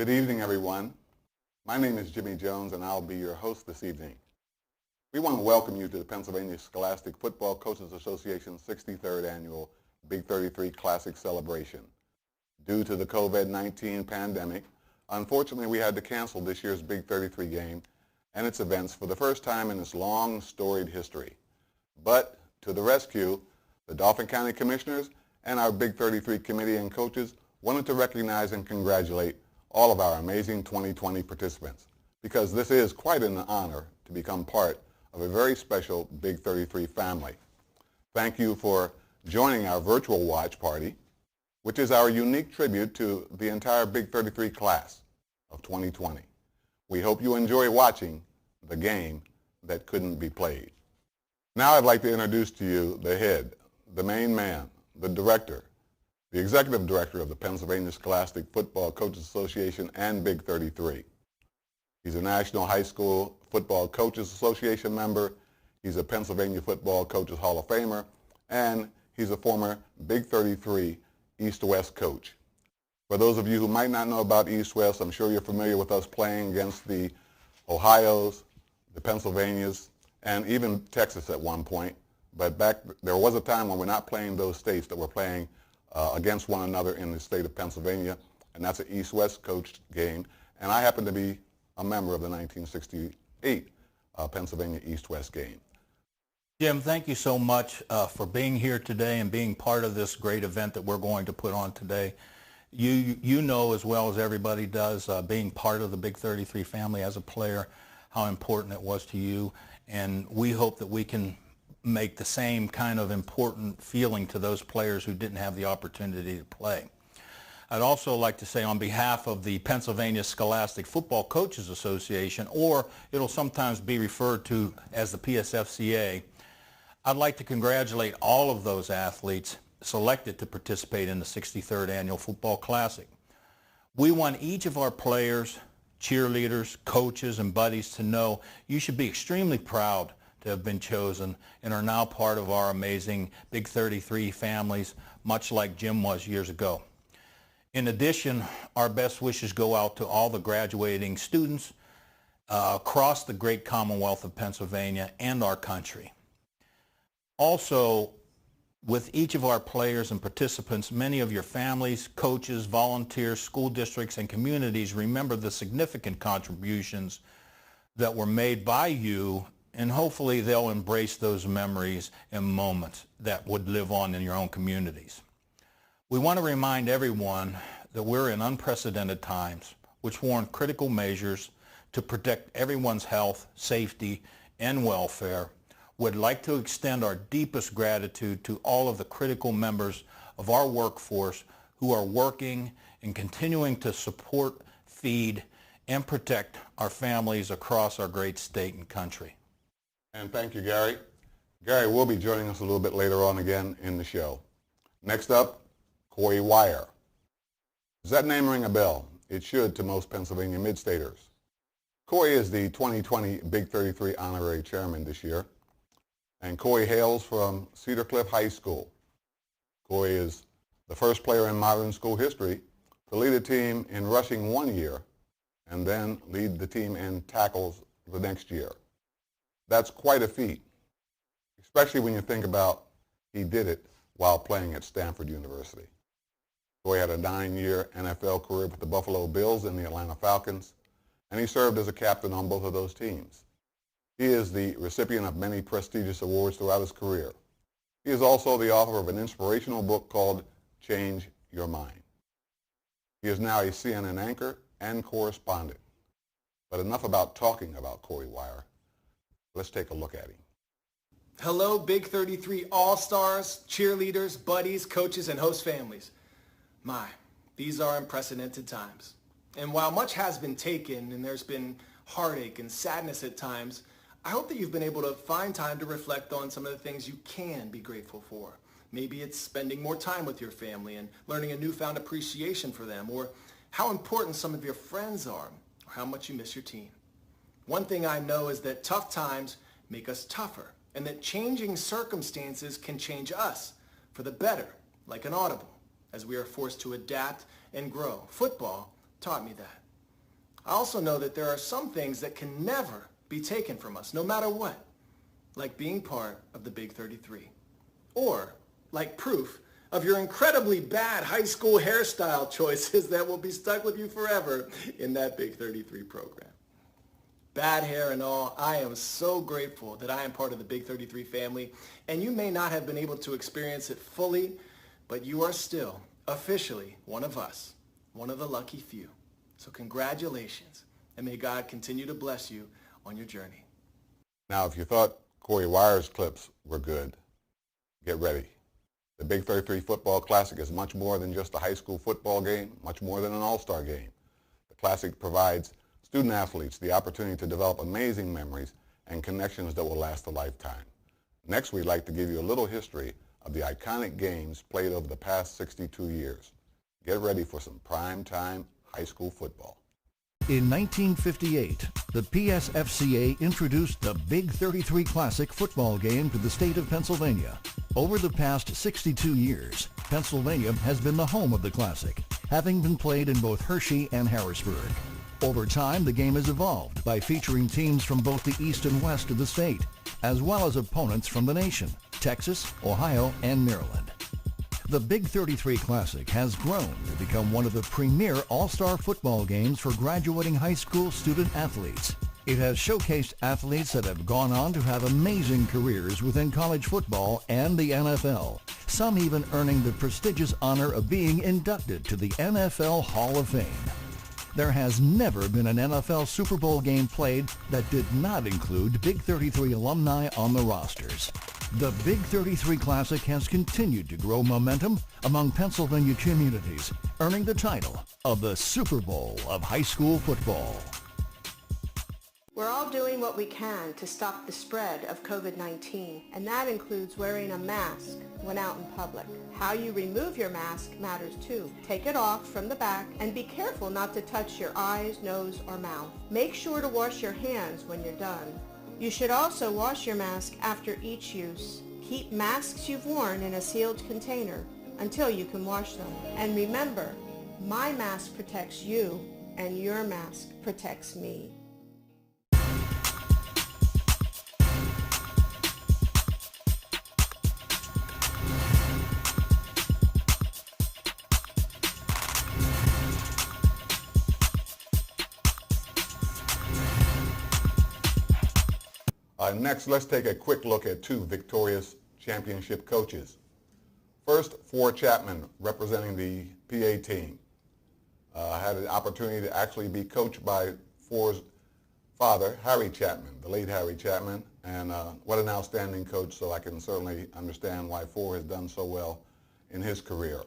Good evening, everyone. My name is Jimmy Jones, and I'll be your host this evening. We want to welcome you to the Pennsylvania Scholastic Football Coaches Association 63rd Annual Big 33 Classic Celebration. Due to the COVID-19 pandemic, unfortunately, we had to cancel this year's Big 33 game and its events for the first time in its long, storied history. But to the rescue, the Dauphin County Commissioners and our Big 33 committee and coaches wanted to recognize and congratulate all of our amazing 2020 participants, because this is quite an honor to become part of a very special Big 33 family. Thank you for joining our virtual watch party, which is our unique tribute to the entire Big 33 class of 2020. We hope you enjoy watching the game that couldn't be played. Now I'd like to introduce to you the head, the main man, the director, the executive director of the Pennsylvania Scholastic Football Coaches Association and Big 33. He's a National High School Football Coaches Association member. He's a Pennsylvania Football Coaches Hall of Famer, and he's a former Big 33 East-West coach. For those of you who might not know about East-West, I'm sure you're familiar with us playing against the Ohios, the Pennsylvanias, and even Texas at one point. But there was a time when we're not playing those states, that we're playing against one another in the state of Pennsylvania, and that's an East-West coached game. And I happen to be a member of the 1968 Pennsylvania East-West game. Jim, thank you so much for being here today and being part of this great event that we're going to put on today. You know as well as everybody does, being part of the Big 33 family as a player, how important it was to you. And we hope that we can make the same kind of important feeling to those players who didn't have the opportunity to play. I'd also like to say on behalf of the Pennsylvania Scholastic Football Coaches Association, or it'll sometimes be referred to as the PSFCA, I'd like to congratulate all of those athletes selected to participate in the 63rd Annual Football Classic. We want each of our players, cheerleaders, coaches, and buddies to know you should be extremely proud to have been chosen and are now part of our amazing Big 33 families, much like Jim was years ago. In addition, our best wishes go out to all the graduating students across the great Commonwealth of Pennsylvania and our country. Also, with each of our players and participants, many of your families, coaches, volunteers, school districts, and communities remember the significant contributions that were made by you, and hopefully they'll embrace those memories and moments that would live on in your own communities. We want to remind everyone that we're in unprecedented times, which warrant critical measures to protect everyone's health, safety, and welfare. Would like to extend our deepest gratitude to all of the critical members of our workforce who are working and continuing to support, feed, and protect our families across our great state and country. And thank you, Gary. Gary will be joining us a little bit later on again in the show. Next up, Corey Wire. Does that name ring a bell? It should to most Pennsylvania mid-staters. Corey is the 2020 Big 33 honorary chairman this year. And Corey hails from Cedar Cliff High School. Corey is the first player in modern school history to lead a team in rushing one year and then lead the team in tackles the next year. That's quite a feat, especially when you think about he did it while playing at Stanford University. Corey had a 9-year NFL career with the Buffalo Bills and the Atlanta Falcons, and he served as a captain on both of those teams. He is the recipient of many prestigious awards throughout his career. He is also the author of an inspirational book called Change Your Mind. He is now a CNN anchor and correspondent. But enough about talking about Corey Wire. Let's take a look at him. Hello, Big 33 All-Stars, cheerleaders, buddies, coaches, and host families. My, these are unprecedented times. And while much has been taken and there's been heartache and sadness at times, I hope that you've been able to find time to reflect on some of the things you can be grateful for. Maybe it's spending more time with your family and learning a newfound appreciation for them, or how important some of your friends are, or how much you miss your team. One thing I know is that tough times make us tougher, and that changing circumstances can change us for the better, like an audible, as we are forced to adapt and grow. Football taught me that. I also know that there are some things that can never be taken from us, no matter what, like being part of the Big 33, or like proof of your incredibly bad high school hairstyle choices that will be stuck with you forever in that Big 33 program. Bad hair and all, I am so grateful that I am part of the Big 33 family, and you may not have been able to experience it fully, but you are still officially one of us, one of the lucky few. So congratulations, and may God continue to bless you on your journey. Now, if you thought Corey Wire's clips were good, get ready. The Big 33 Football Classic is much more than just a high school football game, much more than an all-star game. The Classic provides student athletes the opportunity to develop amazing memories and connections that will last a lifetime. Next, we'd like to give you a little history of the iconic games played over the past 62 years. Get ready for some prime-time high school football. In 1958, the PSFCA introduced the Big 33 Classic football game to the state of Pennsylvania. Over the past 62 years, Pennsylvania has been the home of the Classic, having been played in both Hershey and Harrisburg. Over time, the game has evolved by featuring teams from both the east and west of the state, as well as opponents from the nation, Texas, Ohio, and Maryland. The Big 33 Classic has grown to become one of the premier all-star football games for graduating high school student athletes. It has showcased athletes that have gone on to have amazing careers within college football and the NFL, some even earning the prestigious honor of being inducted to the NFL Hall of Fame. There has never been an NFL Super Bowl game played that did not include Big 33 alumni on the rosters. The Big 33 Classic has continued to grow momentum among Pennsylvania communities, earning the title of the Super Bowl of high school football. We're all doing what we can to stop the spread of COVID-19, and that includes wearing a mask when out in public. How you remove your mask matters too. Take it off from the back and be careful not to touch your eyes, nose, or mouth. Make sure to wash your hands when you're done. You should also wash your mask after each use. Keep masks you've worn in a sealed container until you can wash them. And remember, my mask protects you and your mask protects me. Next, let's take a quick look at two victorious championship coaches. First, Four Chapman, representing the PA team. Had an opportunity to actually be coached by Four's father, Harry Chapman, the late Harry Chapman, and what an outstanding coach, so I can certainly understand why Four has done so well in his career.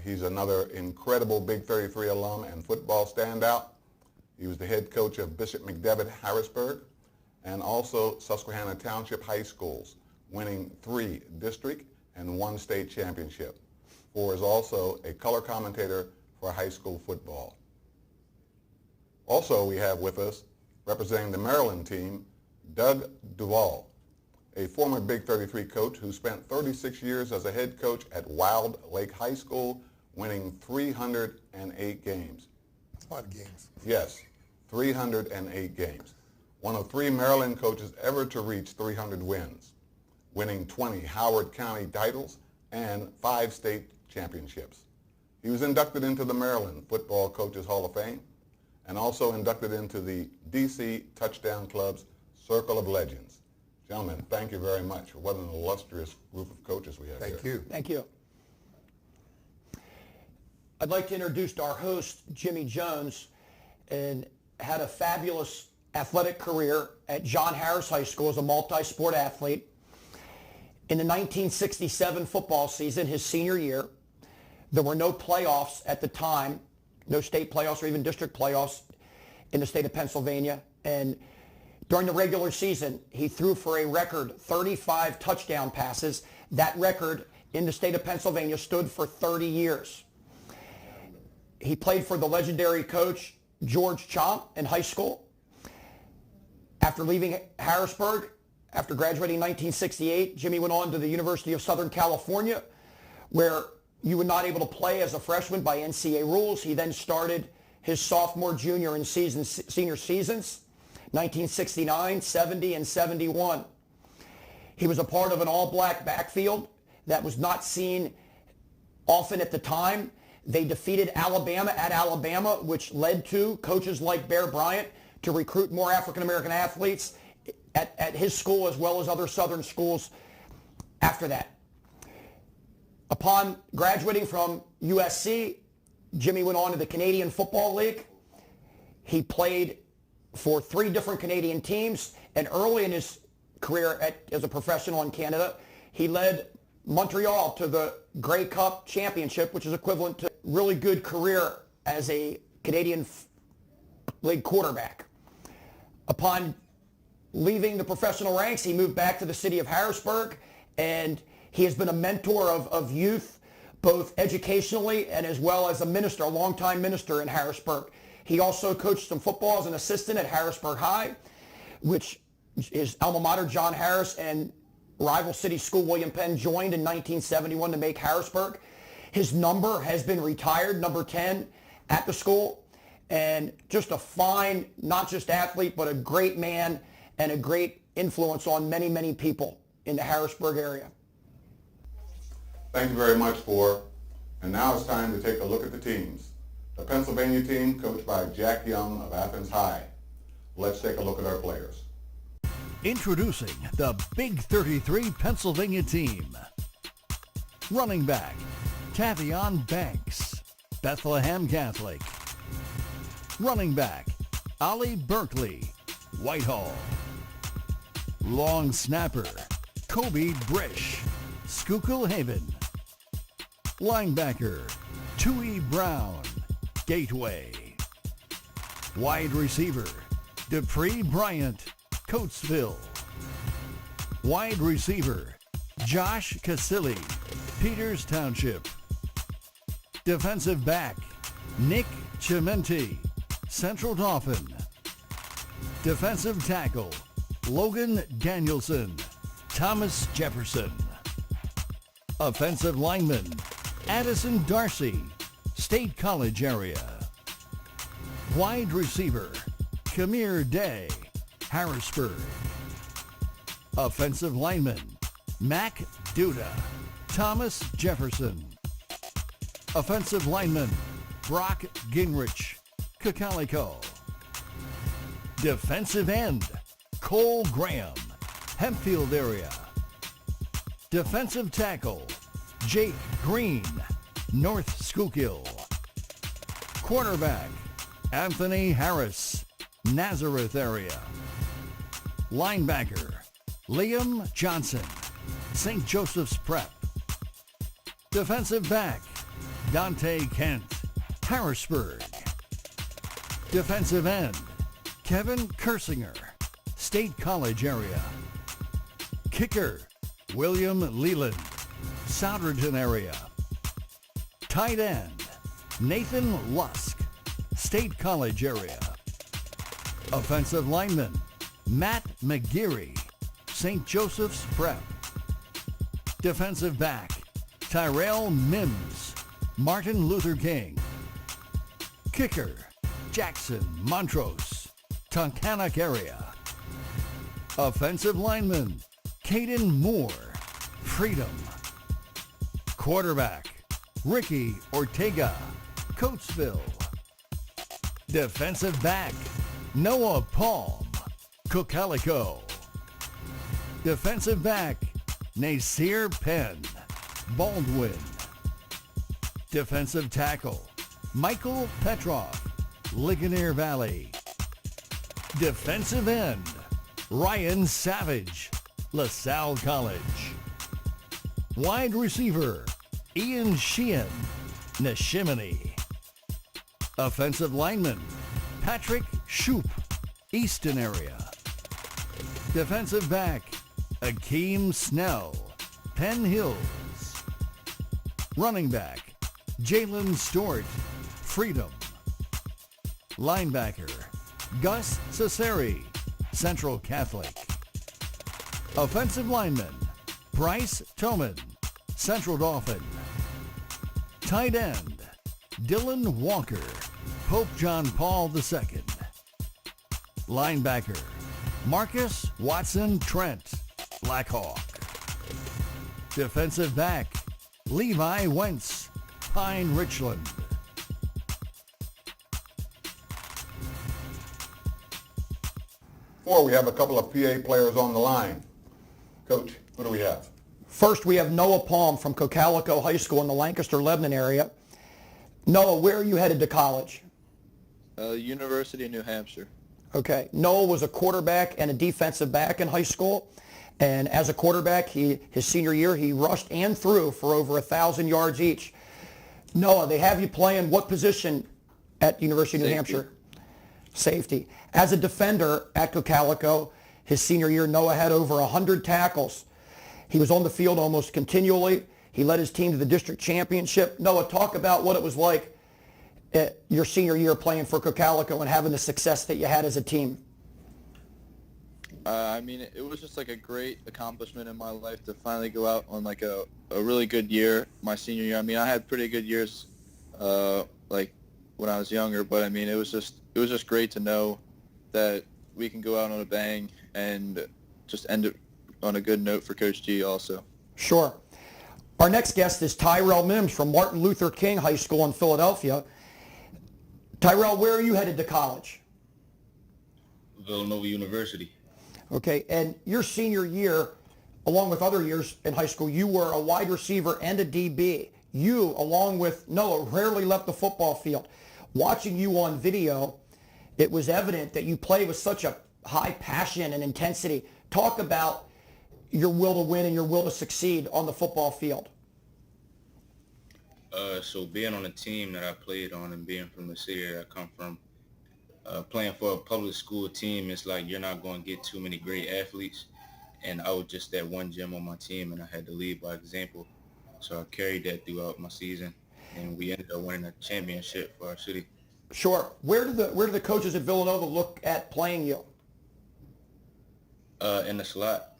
He's another incredible Big 33 alum and football standout. He was the head coach of Bishop McDevitt Harrisburg, and also Susquehanna Township High Schools, winning 3 district and 1 state championship. Four is also a color commentator for high school football. Also, we have with us, representing the Maryland team, Doug Duval, a former Big 33 coach who spent 36 years as a head coach at Wild Lake High School, winning 308 games. That's a lot of games. Yes, 308 games. One of 3 Maryland coaches ever to reach 300 wins, winning 20 Howard County titles and 5 state championships. He was inducted into the Maryland Football Coaches Hall of Fame and also inducted into the DC Touchdown Club's Circle of Legends. Gentlemen, thank you very much. What an illustrious group of coaches we have here. Thank you. Thank you. I'd like to introduce our host, Jimmy Jones, and had a fabulous athletic career at John Harris High School as a multi-sport athlete. In the 1967 football season, his senior year, there were no playoffs at the time, no state playoffs or even district playoffs in the state of Pennsylvania. And during the regular season, he threw for a record 35 touchdown passes. That record in the state of Pennsylvania stood for 30 years. He played for the legendary coach George Chomp in high school. After leaving Harrisburg, after graduating in 1968, Jimmy went on to the University of Southern California, where you were not able to play as a freshman by NCAA rules. He then started his sophomore, junior, and senior seasons, 1969, 70, and 71. He was a part of an all-black backfield that was not seen often at the time. They defeated Alabama at Alabama, which led to coaches like Bear Bryant to recruit more African-American athletes at his school as well as other Southern schools after that. Upon graduating from USC, Jimmy went on to the Canadian Football League. He played for 3 different Canadian teams, and early in his career as a professional in Canada, he led Montreal to the Grey Cup Championship, which is equivalent to a really good career as a Canadian League quarterback. Upon leaving the professional ranks, he moved back to the city of Harrisburg, and he has been a mentor of youth, both educationally and as well as a minister, a longtime minister in Harrisburg. He also coached some football as an assistant at Harrisburg High, which his alma mater, John Harris, and rival city school William Penn joined in 1971 to make Harrisburg. His number has been retired, number 10, at the school. And just a fine, not just athlete, but a great man and a great influence on many, many people in the Harrisburg area. Thank you very much, Ford. And now it's time to take a look at the teams. The Pennsylvania team, coached by Jack Young of Athens High. Let's take a look at our players. Introducing the Big 33 Pennsylvania team. Running back, Tavion Banks, Bethlehem Catholic. Running back, Ollie Berkeley, Whitehall. Long snapper, Kobe Brish, Schuylkill Haven. Linebacker, Tui Brown, Gateway. Wide receiver, Dupree Bryant, Coatesville. Wide receiver, Josh Casilli, Peters Township. Defensive back, Nick Chimenti, Central Dauphin. Defensive tackle, Logan Danielson, Thomas Jefferson. Offensive lineman, Addison Darcy, State College area. Wide receiver, Kamir Day, Harrisburg. Offensive lineman, Mac Duda, Thomas Jefferson. Offensive lineman, Brock Gingrich, Cocalico. Defensive end, Cole Graham, Hempfield area. Defensive tackle, Jake Green, North Schuylkill. Quarterback, Anthony Harris, Nazareth area. Linebacker, Liam Johnson, St. Joseph's Prep. Defensive back, Dante Kent, Harrisburg. Defensive end, Kevin Kersinger, State College area. Kicker, William Leland, Souderton area. Tight end, Nathan Lusk, State College area. Offensive lineman, Matt McGeary, St. Joseph's Prep. Defensive back, Tyrell Mims, Martin Luther King. Kicker, Jackson Montrose, Tunkhannock area. Offensive lineman, Caden Moore, Freedom. Quarterback, Ricky Ortega, Coatesville. Defensive back, Noah Palm, Cocalico. Defensive back, Nasir Penn, Baldwin. Defensive tackle, Michael Petrov, Ligonier Valley. Defensive end, Ryan Savage, LaSalle College. Wide receiver, Ian Sheehan, Neshaminy. Offensive lineman, Patrick Shoup, Easton area. Defensive back, Akeem Snell, Penn Hills. Running back, Jalen Stewart, Freedom. Linebacker, Gus Cesari, Central Catholic. Offensive lineman, Bryce Toman, Central Dauphin. Tight end, Dylan Walker, Pope John Paul II. Linebacker, Marcus Watson Trent, Blackhawk. Defensive back, Levi Wentz, Pine Richland. Four, we have a couple of PA players on the line. Coach, who do we have? First, we have Noah Palm from Cocalico High School in the Lancaster, Lebanon area. Noah, where are you headed to college? University of New Hampshire. Okay. Noah was a quarterback and a defensive back in high school. And as a quarterback, his senior year, he rushed and threw for over 1,000 yards each. Noah, they have you playing what position at University of New Hampshire? Safety. As a defender at Cocalico, his senior year, Noah had over 100 tackles. He was on the field almost continually. He led his team to the district championship. Noah, talk about what it was like your senior year playing for Cocalico and having the success that you had as a team. I mean, it was just like a great accomplishment in my life to finally go out on like a really good year, my senior year. I mean, I had pretty good years like when I was younger, but I mean, it was just great to know that we can go out on a bang and just end it on a good note for Coach G also. Sure. Our next guest is Tyrell Mims from Martin Luther King High School in Philadelphia. Tyrell, where are you headed to college? Villanova University. Okay, and your senior year, along with other years in high school, you were a wide receiver and a DB. You, along with Noah, rarely left the football field. Watching you on video, it was evident that you play with such a high passion and intensity. Talk about your will to win and your will to succeed on the football field. So being on a team that I played on and being from the city that I come from, playing for a public school team, it's like you're not going to get too many great athletes. And I was just that one gym on my team, and I had to lead by example. So I carried that throughout my season, and we ended up winning a championship for our city. Sure. Where do the coaches at Villanova look at playing you? In the slot.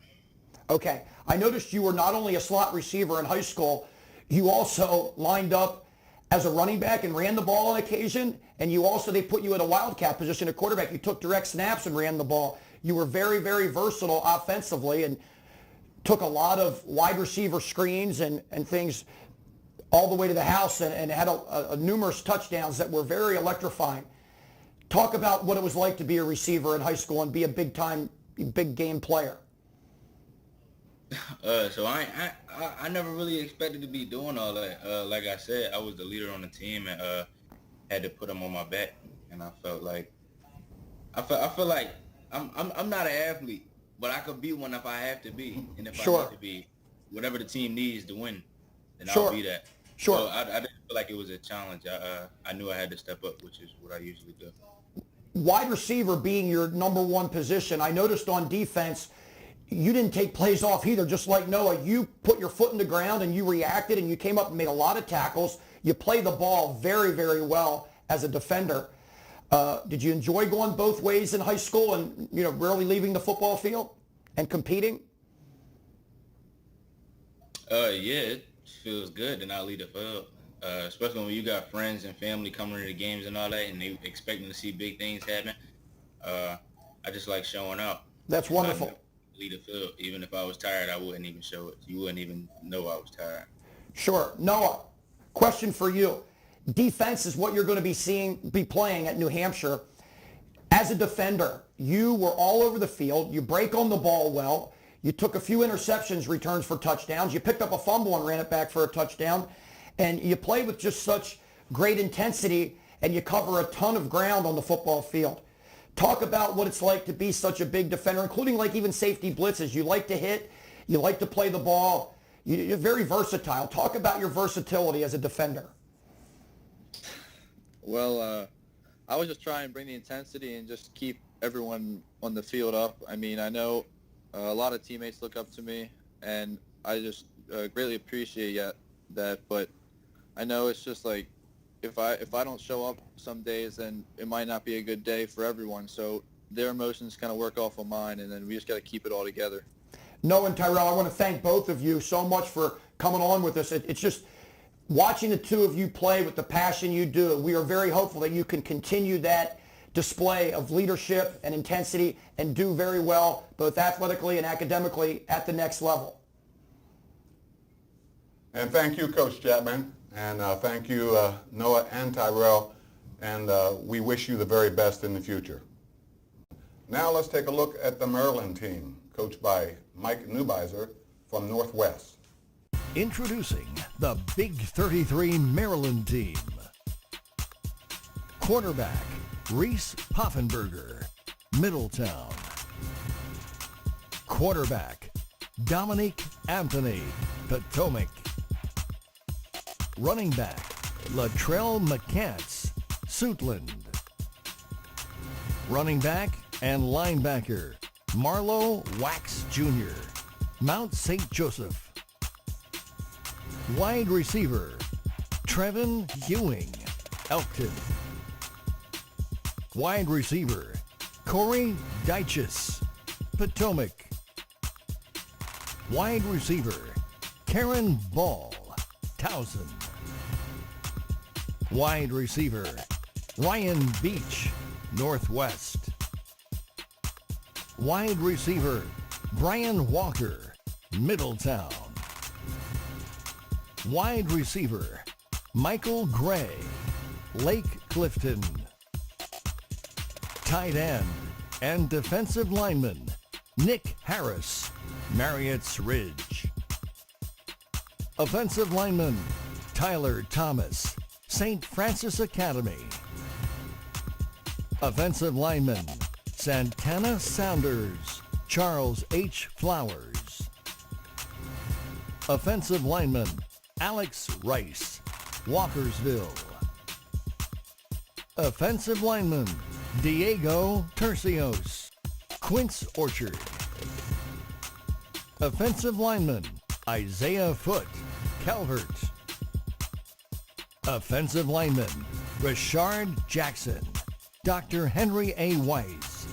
Okay. I noticed you were not only a slot receiver in high school, you also lined up as a running back and ran the ball on occasion, and they put you in a wildcat position at quarterback. You took direct snaps and ran the ball. You were very, very versatile offensively and took a lot of wide receiver screens and things all the way to the house and had a numerous touchdowns that were very electrifying. Talk about what it was like to be a receiver in high school and be a big game player. So I never really expected to be doing all that. Like I said, I was the leader on the team and had to put them on my back, and I felt like I'm not an athlete, but I could be one if I have to be, and if I need to be, whatever the team needs to win, then I'll be that. Sure. So I didn't feel like it was a challenge. I knew I had to step up, which is what I usually do. Wide receiver being your number one position, I noticed on defense, you didn't take plays off either, just like Noah. You put your foot in the ground and you reacted and you came up and made a lot of tackles. You played the ball very, very well as a defender. Did you enjoy going both ways in high school and, rarely leaving the football field and competing? Yeah, it feels good to not leave the field, especially when you got friends and family coming to the games and all that, and they expecting to see big things happen. I just like showing up. That's wonderful. Leave the field. Even if I was tired, I wouldn't even show it. You wouldn't even know I was tired. Sure. Noah, question for you. Defense is what you're going to be playing at New Hampshire. As a defender, you were all over the field. You break on the ball well. You took a few interceptions, returns for touchdowns. You picked up a fumble and ran it back for a touchdown. And you play with just such great intensity, and you cover a ton of ground on the football field. Talk about what it's like to be such a big defender, including like even safety blitzes. You like to hit. You like to play the ball. You're very versatile. Talk about your versatility as a defender. Well, I was just trying to bring the intensity and just keep everyone on the field up. I mean, I know a lot of teammates look up to me, and I just greatly appreciate that. But I know it's just like if I don't show up some days, then it might not be a good day for everyone. So their emotions kind of work off of mine, and then we just got to keep it all together. Noah and Tyrell, I want to thank both of you so much for coming on with us. It's just watching the two of you play with the passion you do, we are very hopeful that you can continue that display of leadership and intensity and do very well, both athletically and academically, at the next level. And thank you, Coach Chapman, and thank you, Noah and Tyrell, and we wish you the very best in the future. Now let's take a look at the Maryland team, coached by Mike Neubeiser from Northwest. Introducing the Big 33 Maryland team. Quarterback, Reese Poffenberger, Middletown. Quarterback, Dominique Anthony, Potomac. Running back, Latrell McCants, Suitland. Running back and linebacker, Marlo Wax Jr., Mount St. Joseph. Wide receiver, Trevin Ewing, Elkton. Wide receiver, Corey Dyches, Potomac. Wide receiver, Karen Ball, Towson. Wide receiver, Ryan Beach, Northwest. Wide receiver, Brian Walker, Middletown. Wide receiver, Michael Gray, Lake Clifton. Tight end and defensive lineman, Nick Harris, Marriott's Ridge. Offensive lineman, Tyler Thomas, St. Francis Academy. Offensive lineman, Santana Sounders, Charles H. Flowers. Offensive lineman, Alex Rice, Walkersville. Offensive lineman, Diego Tercios, Quince Orchard. Offensive lineman, Isaiah Foote, Calvert. Offensive lineman, Rashard Jackson, Dr. Henry A. Weiss.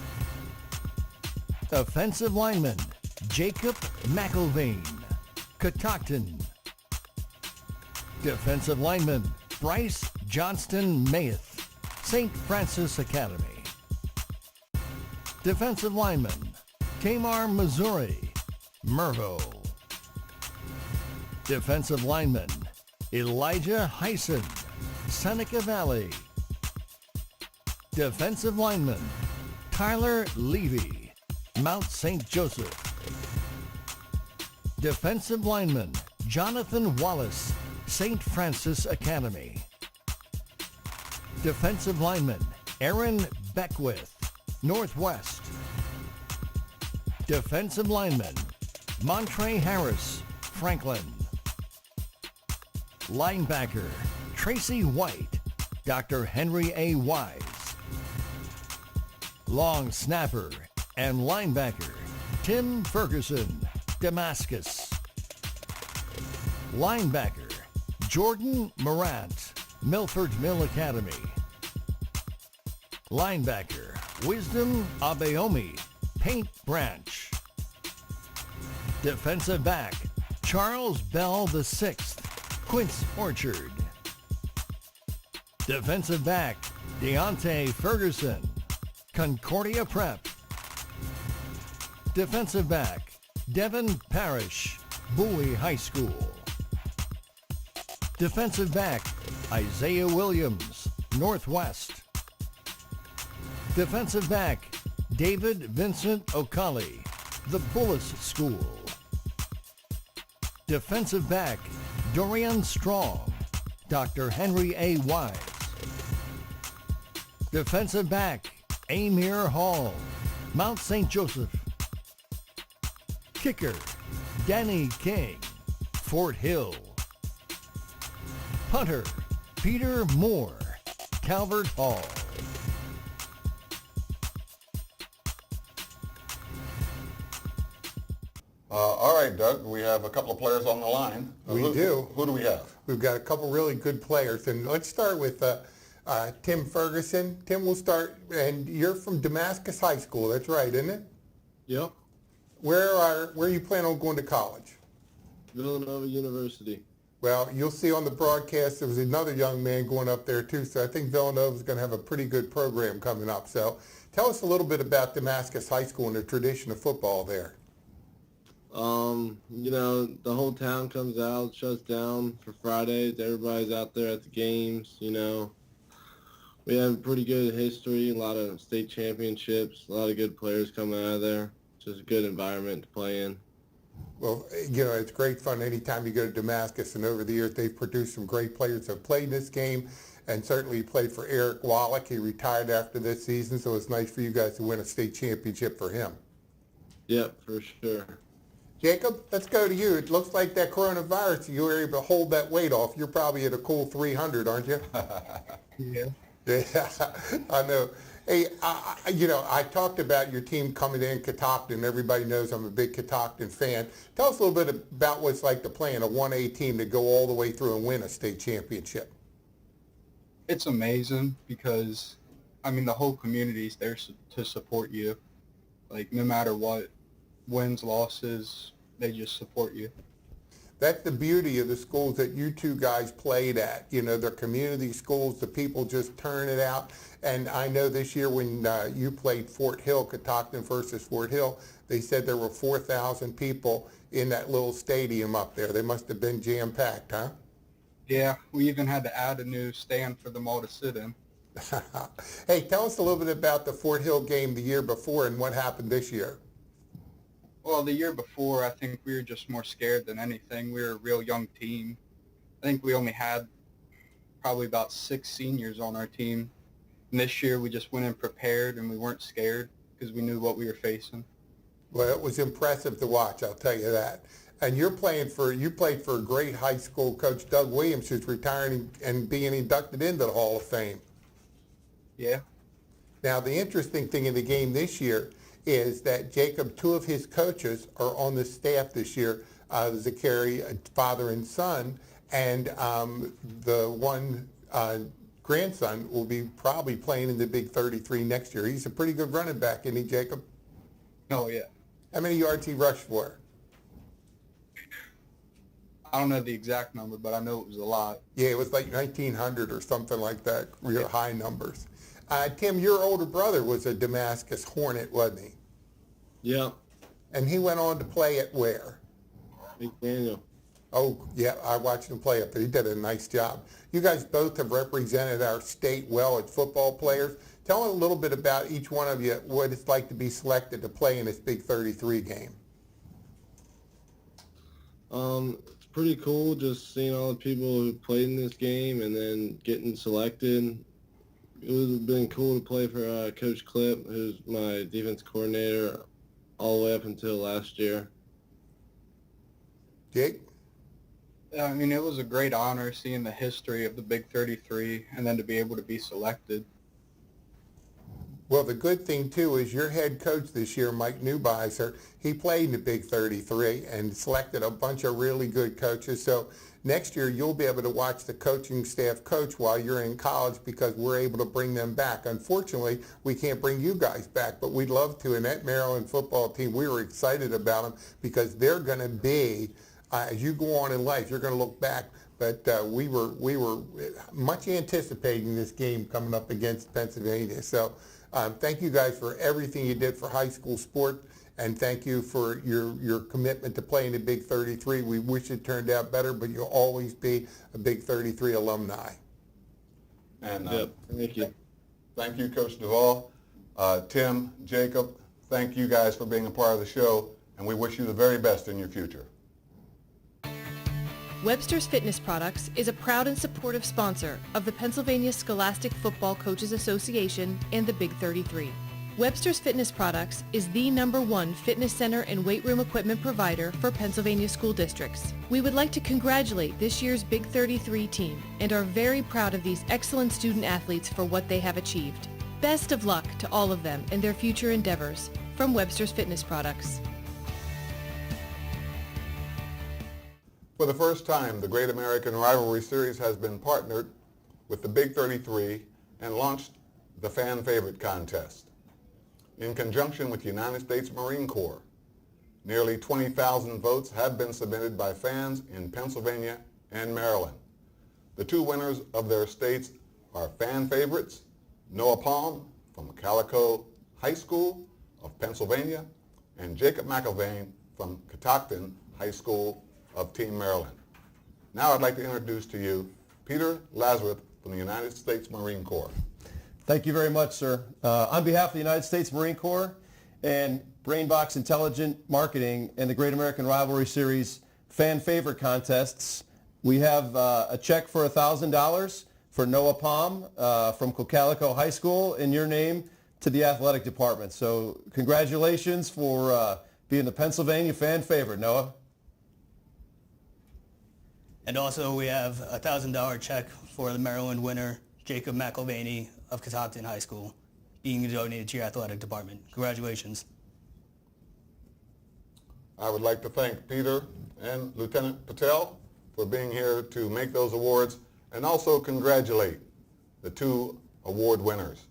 Offensive lineman, Jacob McIlvain, Catoctin. Defensive lineman, Bryce Johnston Mayeth, St. Francis Academy. Defensive lineman, Tamar Missouri, Mervo. Defensive lineman, Elijah Heisen, Seneca Valley. Defensive lineman, Tyler Levy, Mount St. Joseph. Defensive lineman, Jonathan Wallace, St. Francis Academy. Defensive lineman, Aaron Beckwith, Northwest. Defensive lineman, Montre Harris, Franklin. Linebacker, Tracy White, Dr. Henry A. Wise. Long snapper and linebacker, Tim Ferguson, Damascus. Linebacker, Jordan Morant, Milford Mill Academy. Linebacker, Wisdom Abayomi, Paint Branch. Defensive back, Charles Bell VI, Quince Orchard. Defensive back, Deontay Ferguson, Concordia Prep. Defensive back, Devin Parrish, Bowie High School. Defensive back, Isaiah Williams, Northwest. Defensive back, David Vincent Okali, the Bullis School. Defensive back, Dorian Strong, Dr. Henry A. Wise. Defensive back, Amir Hall, Mount St. Joseph. Kicker, Danny King, Fort Hill. Punter, Peter Moore, Calvert Hall. All right, Doug, we have a couple of players on the line. We do. Who do we have? We've got a couple really good players, and let's start with Tim Ferguson. Tim, we'll start, and you're from Damascus High School. That's right, isn't it? Yep. Where you plan on going to college? Villanova University. Well, you'll see on the broadcast there was another young man going up there too, so I think Villanova is going to have a pretty good program coming up. So tell us a little bit about Damascus High School and the tradition of football there. You know, the whole town comes out, shuts down for Fridays. Everybody's out there at the games, you know. We have a pretty good history, a lot of state championships, a lot of good players coming out of there. Just a good environment to play in. Well, you know, it's great fun anytime you go to Damascus, and over the years they've produced some great players that have played this game, and certainly you played for Eric Wallach. He retired after this season, so it's nice for you guys to win a state championship for him. Yep, for sure. Jacob, let's go to you. It looks like that coronavirus, you were able to hold that weight off. You're probably at a cool 300, aren't you? Yeah. Yeah, I know. Hey, I talked about your team coming in, Catoctin. Everybody knows I'm a big Catoctin fan. Tell us a little bit about what it's like to play in a 1A team to go all the way through and win a state championship. It's amazing because, I mean, the whole community is there to support you. Like, no matter what, wins, losses, they just support you. That's the beauty of the schools that you two guys played at. You know, they're community schools. The people just turn it out. And I know this year when you played Fort Hill, Catoctin versus Fort Hill, they said there were 4,000 people in that little stadium up there. They must have been jam-packed, huh? Yeah, we even had to add a new stand for them all to sit in. Hey, tell us a little bit about the Fort Hill game the year before and what happened this year. Well, the year before, I think we were just more scared than anything. We were a real young team. I think we only had probably about 6 seniors on our team. And this year, we just went in prepared, and we weren't scared because we knew what we were facing. Well, it was impressive to watch, I'll tell you that. And you played for a great high school coach, Doug Williams, who's retiring and being inducted into the Hall of Fame. Yeah. Now, the interesting thing in the game this year is that, Jacob, 2 of his coaches are on the staff this year, Zachary, father and son, and the one grandson will be probably playing in the Big 33 next year. He's a pretty good running back, isn't he, Jacob? Oh, yeah. How many yards he rushed for? I don't know the exact number, but I know it was a lot. Yeah, it was like 1,900 or something like that, real high numbers. Tim, your older brother was a Damascus Hornet, wasn't he? Yep. And he went on to play at where? McDaniel. Oh, yeah, I watched him play up there. He did a nice job. You guys both have represented our state well as football players. Tell us a little bit about each one of you, what it's like to be selected to play in this Big 33 game. It's pretty cool just seeing all the people who played in this game and then getting selected. It would have been cool to play for Coach Clip, who's my defense coordinator all the way up until last year. Jake? I mean, it was a great honor seeing the history of the Big 33 and then to be able to be selected. Well, the good thing, too, is your head coach this year, Mike Neubeiser, he played in the Big 33 and selected a bunch of really good coaches. So next year, you'll be able to watch the coaching staff coach while you're in college because we're able to bring them back. Unfortunately, we can't bring you guys back, but we'd love to. And that Maryland football team, we were excited about them because they're going to be, as you go on in life, you're going to look back. But we were much anticipating this game coming up against Pennsylvania. So thank you guys for everything you did for high school sport, and thank you for your commitment to playing the Big 33. We wish it turned out better, but you'll always be a Big 33 alumni. And Yep. Thank you. thank you, Coach Duvall. Tim, Jacob, thank you guys for being a part of the show, and we wish you the very best in your future. Webster's Fitness Products is a proud and supportive sponsor of the Pennsylvania Scholastic Football Coaches Association and the Big 33. Webster's Fitness Products is the #1 fitness center and weight room equipment provider for Pennsylvania school districts. We would like to congratulate this year's Big 33 team and are very proud of these excellent student athletes for what they have achieved. Best of luck to all of them in their future endeavors from Webster's Fitness Products. For the first time, the Great American Rivalry Series has been partnered with the Big 33 and launched the Fan Favorite Contest. In conjunction with the United States Marine Corps, nearly 20,000 votes have been submitted by fans in Pennsylvania and Maryland. The two winners of their states are fan favorites, Noah Palm from Calico High School of Pennsylvania and Jacob McIlvaine from Catoctin High School of Team Maryland. Now I'd like to introduce to you Peter Lazarus from the United States Marine Corps. Thank you very much, sir. On behalf of the United States Marine Corps and Brainbox Intelligent Marketing and the Great American Rivalry Series fan favorite contests, we have a check for $1,000 for Noah Palm from Cocalico High School in your name to the athletic department. So congratulations for being the Pennsylvania fan favorite, Noah. And also we have a $1,000 check for the Maryland winner, Jacob McIlvaine of Catoctin High School, being donated to your athletic department. Congratulations. I would like to thank Peter and Lieutenant Patel for being here to make those awards and also congratulate the two award winners.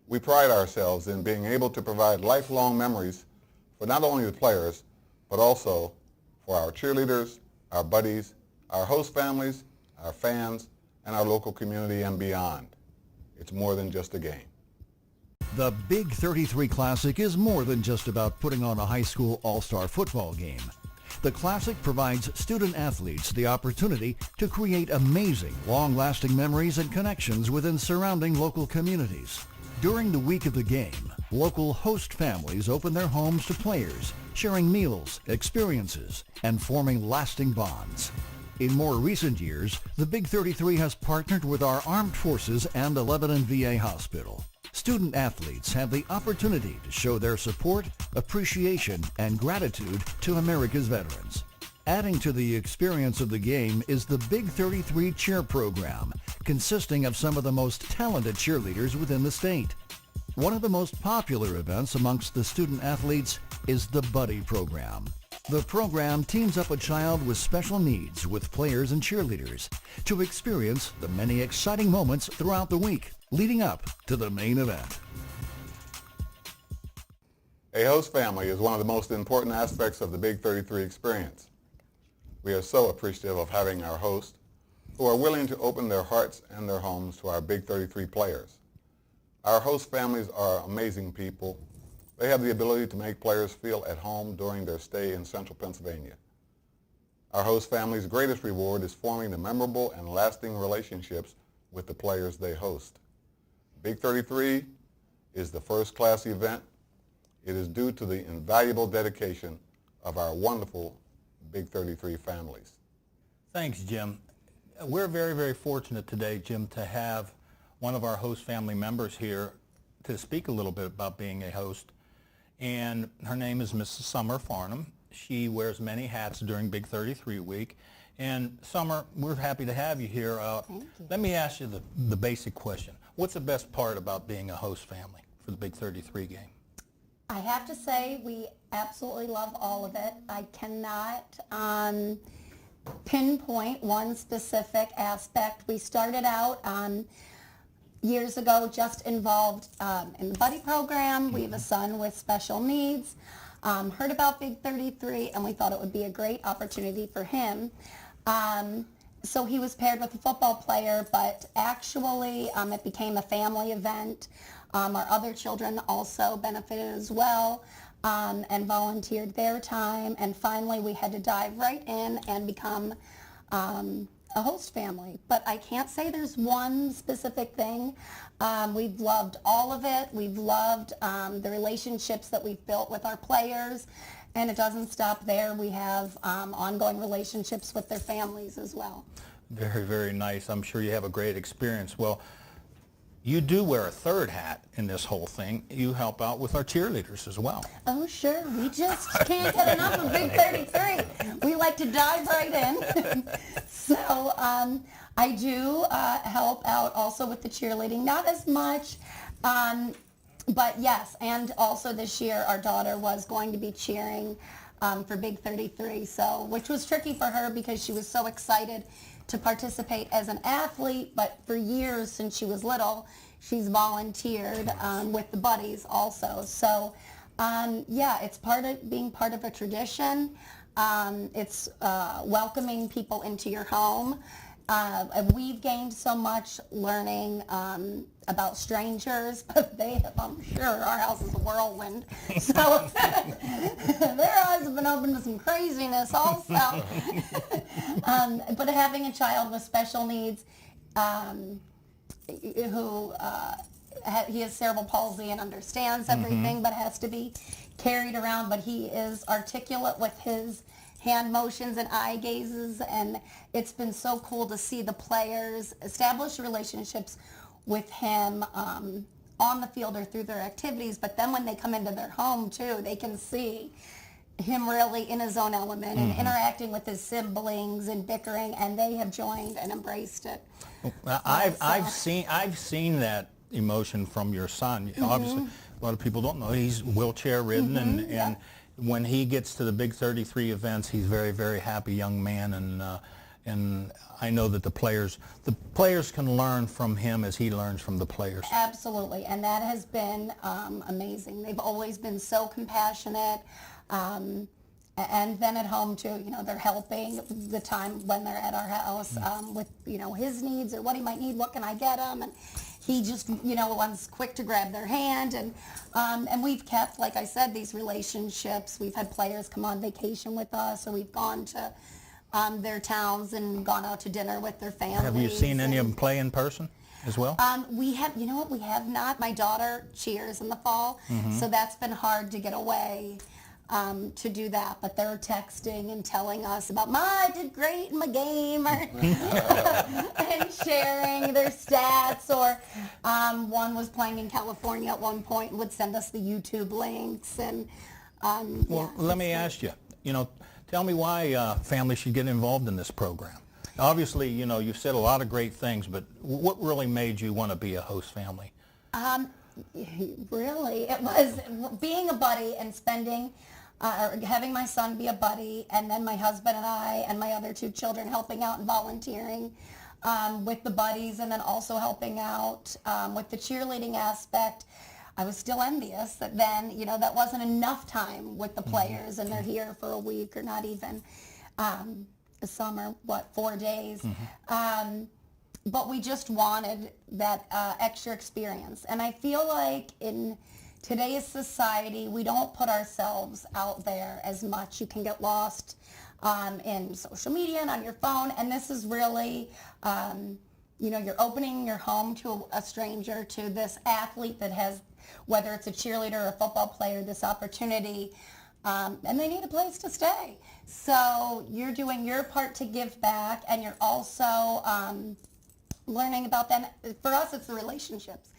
We pride ourselves in being able to provide lifelong memories for not only the players, but also for our cheerleaders, our buddies, our host families, our fans, and our local community and beyond. It's more than just a game. The Big 33 Classic is more than just about putting on a high school all-star football game. The Classic provides student athletes the opportunity to create amazing, long-lasting memories and connections within surrounding local communities. During the week of the game, local host families open their homes to players, sharing meals, experiences, and forming lasting bonds. In more recent years, the Big 33 has partnered with our armed forces and the Lebanon VA Hospital. Student athletes have the opportunity to show their support, appreciation, and gratitude to America's veterans. Adding to the experience of the game is the Big 33 Cheer Program, consisting of some of the most talented cheerleaders within the state. One of the most popular events amongst the student athletes is the Buddy Program. The program teams up a child with special needs with players and cheerleaders to experience the many exciting moments throughout the week leading up to the main event. A host family is one of the most important aspects of the Big 33 experience. We are so appreciative of having our hosts who are willing to open their hearts and their homes to our Big 33 players. Our host families are amazing people. They have the ability to make players feel at home during their stay in central Pennsylvania. Our host family's greatest reward is forming the memorable and lasting relationships with the players they host. Big 33 is the first-class event. It is due to the invaluable dedication of our wonderful Big 33 families. Thanks, Jim. We're very, very fortunate today, Jim, to have one of our host family members here to speak a little bit about being a host. And her name is Mrs. Summer Farnham. She wears many hats during Big 33 week. And Summer, we're happy to have you here. Thank you. Let me ask you the basic question. What's the best part about being a host family for the Big 33 game? I have to say we absolutely love all of it. I cannot pinpoint one specific aspect. We started out years ago just involved in the Buddy program. We have a son with special needs. Heard about Big 33 and we thought it would be a great opportunity for him. So he was paired with a football player, but actually it became a family event. Our other children also benefited as well and volunteered their time. And finally we had to dive right in and become a host family. But I can't say there's one specific thing. We've loved all of it. We've loved the relationships that we've built with our players. And it doesn't stop there. We have ongoing relationships with their families as well. Very, very nice. I'm sure you have a great experience. Well, you do wear a third hat in this whole thing. You help out with our cheerleaders as well. Oh, sure. We just can't get enough of Big 33. We like to dive right in. So I do help out also with the cheerleading. Not as much. But yes, and also this year our daughter was going to be cheering for Big 33, so which was tricky for her because she was so excited to participate as an athlete, but for years since she was little, she's volunteered with the Buddies also. So yeah, it's being part of a tradition. It's welcoming people into your home. We've gained so much learning about strangers, but I'm sure our house is a whirlwind. So their eyes have been open to some craziness also. But having a child with special needs who he has cerebral palsy and understands everything, but has to be carried around, but he is articulate with his hand motions and eye gazes, and it's been so cool to see the players establish relationships with him on the field or through their activities, but then when they come into their home too, they can see him really in his own element and interacting with his siblings and bickering, and they have joined and embraced it. Well, I've seen that emotion from your son. Obviously, a lot of people don't know he's wheelchair ridden, and when he gets to the Big 33 events, he's very, very happy young man, and I know that the players can learn from him as he learns from the players. Absolutely, and that has been amazing. They've always been so compassionate. And then at home too, they're helping the time when they're at our house with, his needs or what he might need, what can I get him? And he just, was quick to grab their hand. And we've kept, like I said, these relationships. We've had players come on vacation with us, or we've gone to their towns and gone out to dinner with their families. Have you seen any of them play in person as well? We have, we have not. My daughter cheers in the fall, so that's been hard to get away to do that. But they're texting and telling us about, Ma, I did great in my game, and sharing their stats. Or one was playing in California at one point and would send us the YouTube links. And let me ask you, tell me why families should get involved in this program. Obviously, you've said a lot of great things, but what really made you want to be a host family? Really, it was being a buddy and spending, or having my son be a buddy, and then my husband and I and my other two children helping out and volunteering with the buddies, and then also helping out with the cheerleading aspect. I was still envious that then, that wasn't enough time with the players, and they're here for a week or not even the summer, 4 days. But we just wanted that extra experience. And I feel like in today's society, we don't put ourselves out there as much. You can get lost in social media and on your phone. And this is really, you're opening your home to a stranger, to this athlete that has, whether it's a cheerleader or a football player, this opportunity. And they need a place to stay. So you're doing your part to give back, and you're also learning about them. For us, it's the relationships.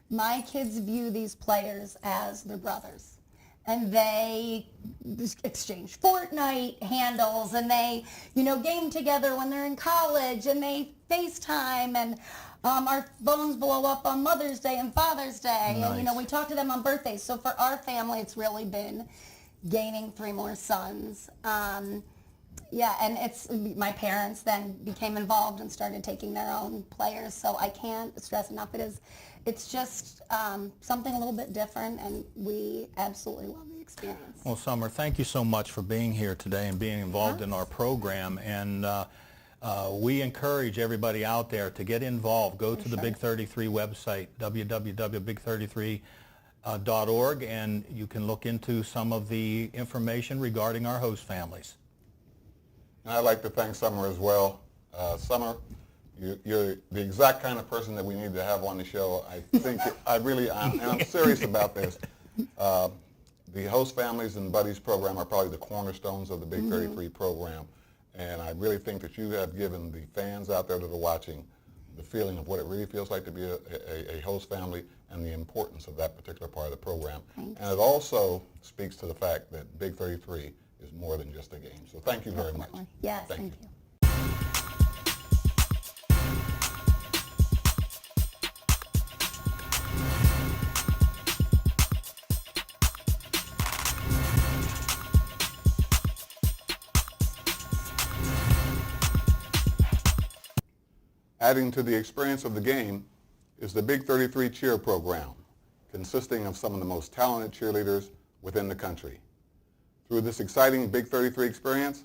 My kids view these players as their brothers, and they exchange Fortnite handles, and they, game together when they're in college, and they FaceTime, and our phones blow up on Mother's Day and Father's Day, Nice. And we talk to them on birthdays. So for our family, it's really been gaining 3 more sons. And it's my parents then became involved and started taking their own players. So I can't stress enough. It's just something a little bit different, and we absolutely love the experience. Well, Summer, thank you so much for being here today and being involved in our program. And we encourage everybody out there to get involved. Go to the Big 33 website, www.big33.org, and you can look into some of the information regarding our host families. And I'd like to thank Summer as well. Summer, you're the exact kind of person that we need to have on the show. I think I'm serious about this. The host families and buddies program are probably the cornerstones of the Big 33 program. And I really think that you have given the fans out there that are watching the feeling of what it really feels like to be a host family, and the importance of that particular part of the program. And it also speaks to the fact that Big 33 is more than just a game. So thank you very much. Yes, thank you. Adding to the experience of the game is the Big 33 Cheer Program, consisting of some of the most talented cheerleaders within the country. Through this exciting Big 33 experience,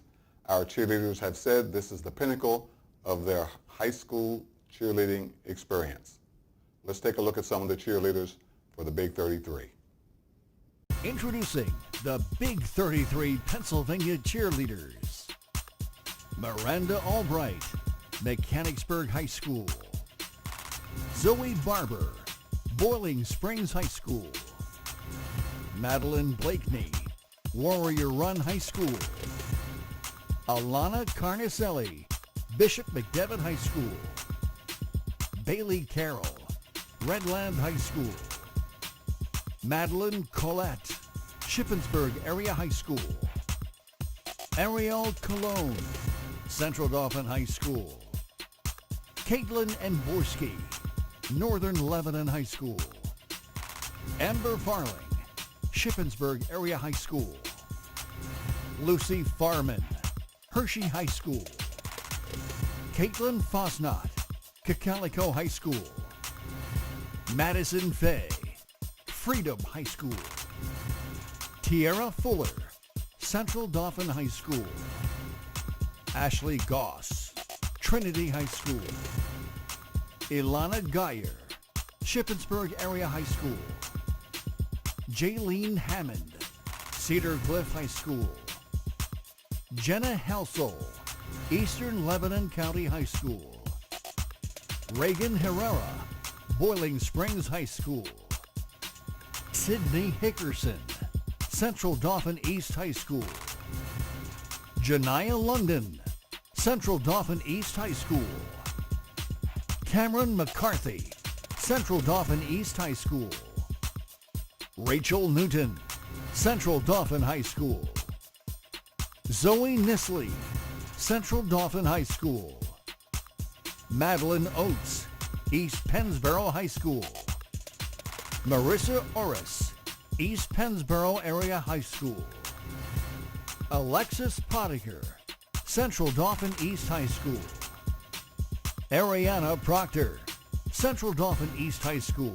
our cheerleaders have said this is the pinnacle of their high school cheerleading experience. Let's take a look at some of the cheerleaders for the Big 33. Introducing the Big 33 Pennsylvania Cheerleaders. Miranda Albright, Mechanicsburg High School. Zoe Barber, Boiling Springs High School. Madeline Blakeney, Warrior Run High School. Alana Carnicelli, Bishop McDevitt High School. Bailey Carroll, Redland High School. Madeline Collette, Shippensburg Area High School. Ariel Cologne, Central Dauphin High School. Caitlin Emborski, Northern Lebanon High School. Amber Farling, Shippensburg Area High School. Lucy Farman, Hershey High School. Caitlin Fosnot, Cocalico High School. Madison Fay, Freedom High School. Tierra Fuller, Central Dauphin High School. Ashley Goss, Trinity High School. Ilana Geyer, Shippensburg Area High School. Jaylene Hammond, Cedar Cliff High School. Jenna Helsel, Eastern Lebanon County High School. Reagan Herrera, Boiling Springs High School. Sydney Hickerson, Central Dauphin East High School. Janiyah London, Central Dauphin East High School. Cameron McCarthy, Central Dauphin East High School. Rachel Newton, Central Dauphin High School. Zoe Nisley, Central Dauphin High School. Madeline Oates, East Pennsboro High School. Marissa Orris, East Pennsboro Area High School. Alexis Pottinger, Central Dauphin East High School. Ariana Proctor, Central Dauphin East High School.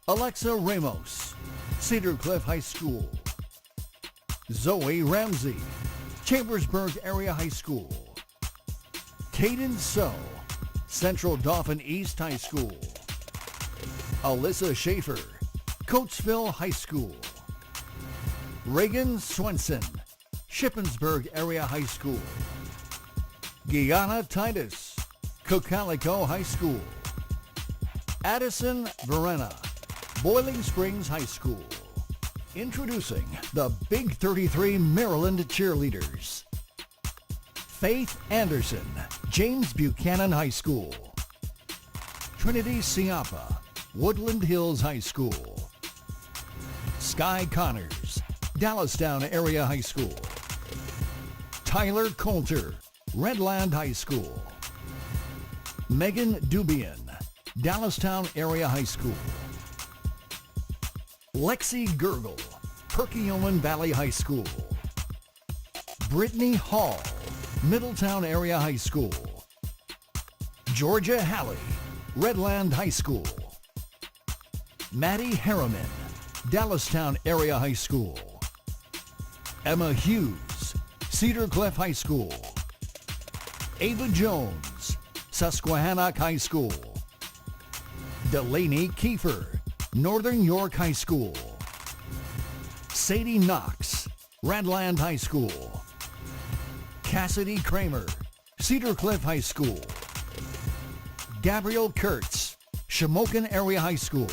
Alexa Ramos, Cedar Cliff High School. Zoe Ramsey, Chambersburg Area High School. Caden So, Central Dauphin East High School. Alyssa Schaefer, Coatesville High School. Reagan Swenson, Shippensburg Area High School. Gianna Titus, Cocalico High School. Addison Verena, Boiling Springs High School. Introducing the Big 33 Maryland Cheerleaders. Faith Anderson, James Buchanan High School. Trinity Siapa, Woodland Hills High School. Sky Connors, Dallastown Area High School. Tyler Coulter, Redland High School. Megan Dubian, Dallastown Area High School. Lexi Gergel, Perkiomen Valley High School. Brittany Hall, Middletown Area High School. Georgia Halley, Redland High School. Maddie Harriman, Dallastown Area High School. Emma Hughes, Cedar Cliff High School. Ava Jones, Susquehannock High School. Delaney Kiefer, Northern York High School. Sadie Knox, Redland High School. Cassidy Kramer, Cedar Cliff High School. Gabrielle Kurtz, Shamokin Area High School.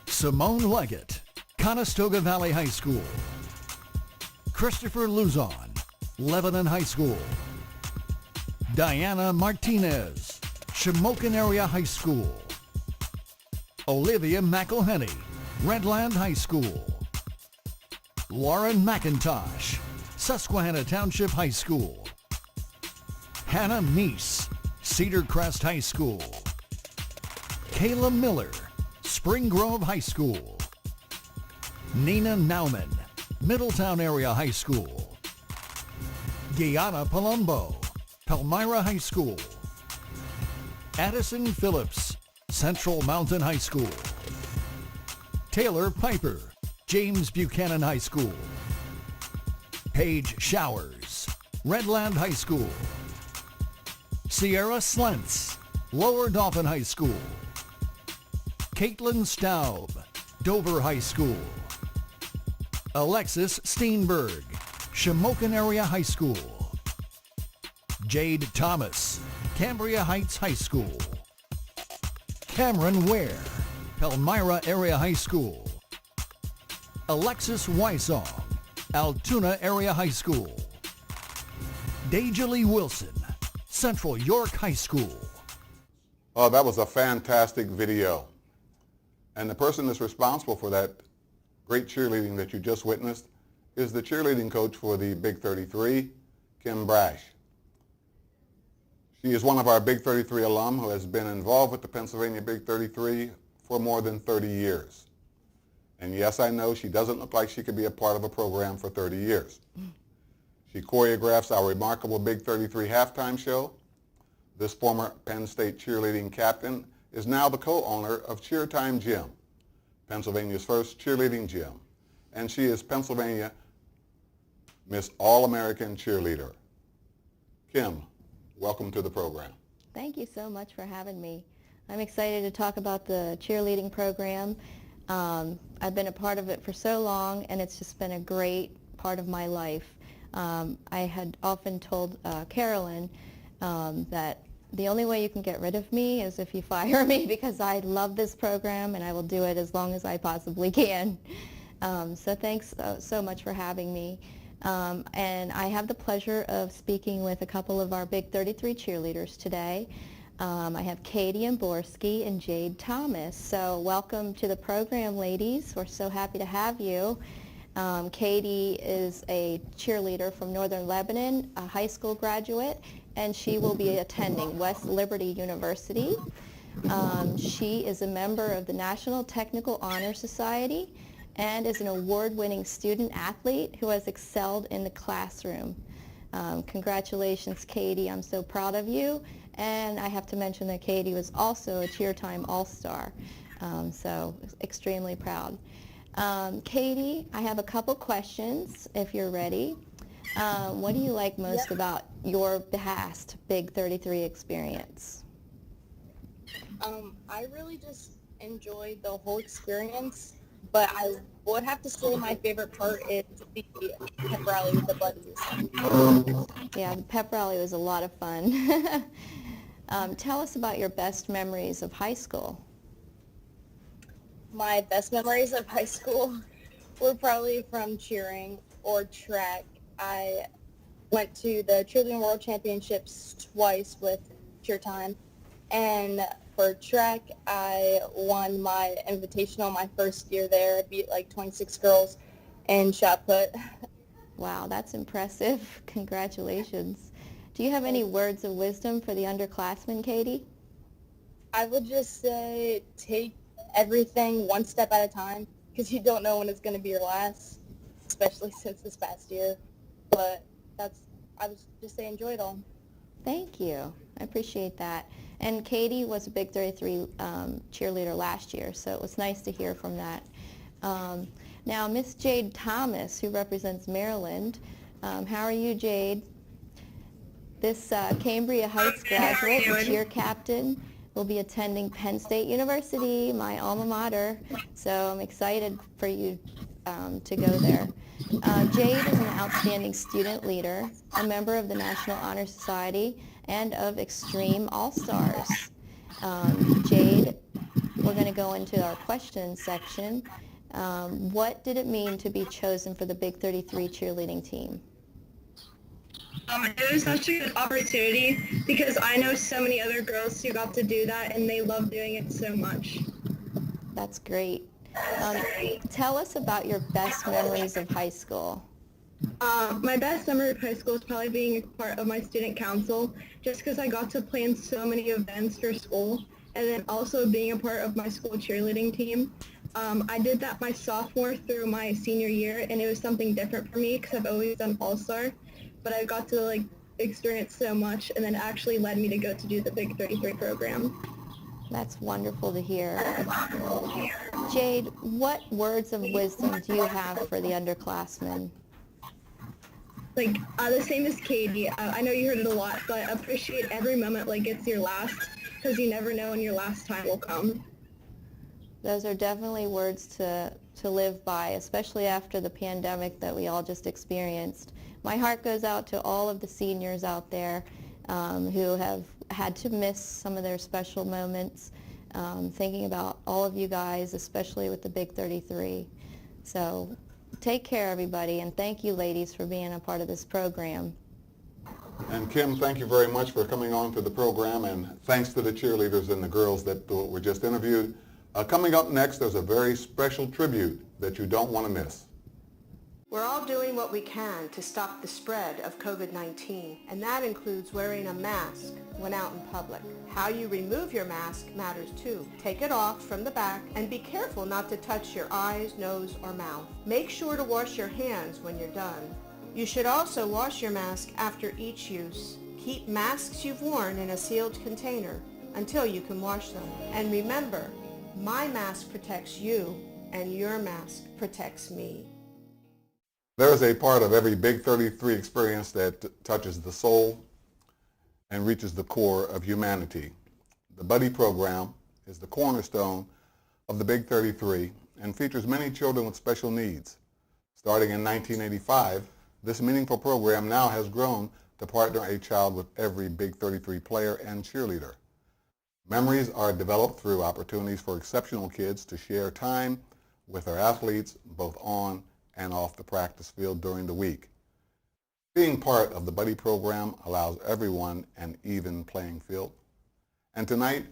Simone Leggett, Conestoga Valley High School. Christopher Luzon, Lebanon High School. Diana Martinez, Shamokin Area High School. Olivia McElhenney, Redland High School. Lauren McIntosh, Susquehanna Township High School. Hannah Meese, Cedar Crest High School. Kayla Miller, Spring Grove High School. Nina Nauman, Middletown Area High School. Guyana Palumbo, Palmyra High School. Addison Phillips, Central Mountain High School. Taylor Piper, James Buchanan High School. Paige Showers, Redland High School. Sierra Slentz, Lower Dauphin High School. Caitlin Staub, Dover High School. Alexis Steenberg, Shamokin Area High School. Jade Thomas, Cambria Heights High School. Cameron Ware, Palmyra Area High School. Alexis Wysong, Altoona Area High School. Dejalee Wilson, Central York High School. Oh, that was a fantastic video. And the person that's responsible for that great cheerleading that you just witnessed is the cheerleading coach for the Big 33, Kim Brash. She is one of our Big 33 alum who has been involved with the Pennsylvania Big 33 for more than 30 years. And yes, I know she doesn't look like she could be a part of a program for 30 years. She choreographs our remarkable Big 33 halftime show. This former Penn State cheerleading captain is now the co-owner of Cheer Time Gym, Pennsylvania's first cheerleading gym. And she is Pennsylvania Miss All-American Cheerleader. Kim, welcome to the program. Thank you so much for having me. I'm excited to talk about the cheerleading program. I've been a part of it for so long, and it's just been a great part of my life. I had often told Carolyn that the only way you can get rid of me is if you fire me, because I love this program and I will do it as long as I possibly can. So thanks so much for having me. And I have the pleasure of speaking with a couple of our Big 33 cheerleaders today. I have Katie Amborski and Jade Thomas. So welcome to the program, ladies. We're so happy to have you. Katie is a cheerleader from Northern Lebanon, a high school graduate, and she will be attending West Liberty University. She is a member of the National Technical Honor Society and is an award-winning student athlete who has excelled in the classroom. Congratulations, Katie. I'm so proud of you. And I have to mention that Katie was also a Cheer Time All-Star, so extremely proud. Katie, I have a couple questions if you're ready. What do you like most about your past Big 33 experience? I really just enjoyed the whole experience, but I would have to say my favorite part is the pep rally with the buddies. Yeah, the pep rally was a lot of fun. Tell us about your best memories of high school. My best memories of high school were probably from cheering or track. I went to the Cheerleading World Championships twice with Cheer Time, and for track, I won my invitational my first year there. I beat like 26 girls in shot put. Wow, that's impressive. Congratulations. Do you have any words of wisdom for the underclassmen, Katie? I would just say take everything one step at a time, because you don't know when it's going to be your last, especially since this past year. But I would just say enjoy it all. Thank you. I appreciate that. And Katie was a Big 33 cheerleader last year, so it was nice to hear from that. Now, Miss Jade Thomas, who represents Maryland. How are you, Jade? This Cambria Heights graduate and cheer captain will be attending Penn State University, my alma mater, so I'm excited for you to go there. Jade is an outstanding student leader, a member of the National Honor Society, and of Extreme All-Stars. Jade, we're going to go into our questions section. What did it mean to be chosen for the Big 33 cheerleading team? It was such a good opportunity because I know so many other girls who got to do that and they love doing it so much. That's great. Tell us about your best memories of high school. My best memory of high school is probably being a part of my student council, just because I got to plan so many events for school, and then also being a part of my school cheerleading team. I did that my sophomore through my senior year, and it was something different for me because I've always done All-Star, but I got to experience so much, and then it actually led me to go to do the Big 33 program. That's wonderful to hear. Jade, what words of wisdom do you have for the underclassmen? Like, the same as Katie. I know you heard it a lot, but appreciate every moment like it's your last, because you never know when your last time will come. Those are definitely words to live by, especially after the pandemic that we all just experienced. My heart goes out to all of the seniors out there who have had to miss some of their special moments, thinking about all of you guys, especially with the Big 33. So take care, everybody, and thank you, ladies, for being a part of this program. And Kim, thank you very much for coming on to the program, and thanks to the cheerleaders and the girls that were just interviewed. Coming up next, there's a very special tribute that you don't want to miss. We're all doing what we can to stop the spread of COVID-19, and that includes wearing a mask when out in public. How you remove your mask matters too. Take it off from the back and be careful not to touch your eyes, nose, or mouth. Make sure to wash your hands when you're done. You should also wash your mask after each use. Keep masks you've worn in a sealed container until you can wash them. And remember, my mask protects you, and your mask protects me. There is a part of every Big 33 experience that touches the soul and reaches the core of humanity. The Buddy program is the cornerstone of the Big 33 and features many children with special needs. Starting in 1985, this meaningful program now has grown to partner a child with every Big 33 player and cheerleader. Memories are developed through opportunities for exceptional kids to share time with their athletes both on and off the practice field during the week. Being part of the Buddy program allows everyone an even playing field. And tonight,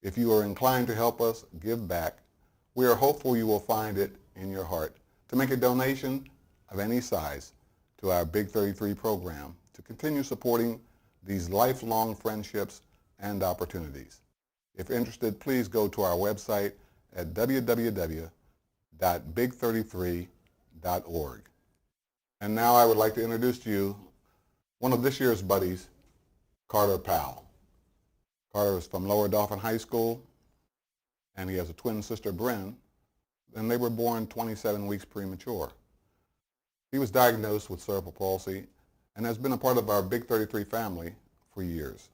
if you are inclined to help us give back, we are hopeful you will find it in your heart to make a donation of any size to our Big 33 program to continue supporting these lifelong friendships and opportunities. If interested, please go to our website at www.big33.org. And now I would like to introduce to you one of this year's buddies, Carter Powell. Carter is from Lower Dauphin High School, and he has a twin sister, Bryn, and they were born 27 weeks premature. He was diagnosed with cerebral palsy and has been a part of our Big 33 family for years.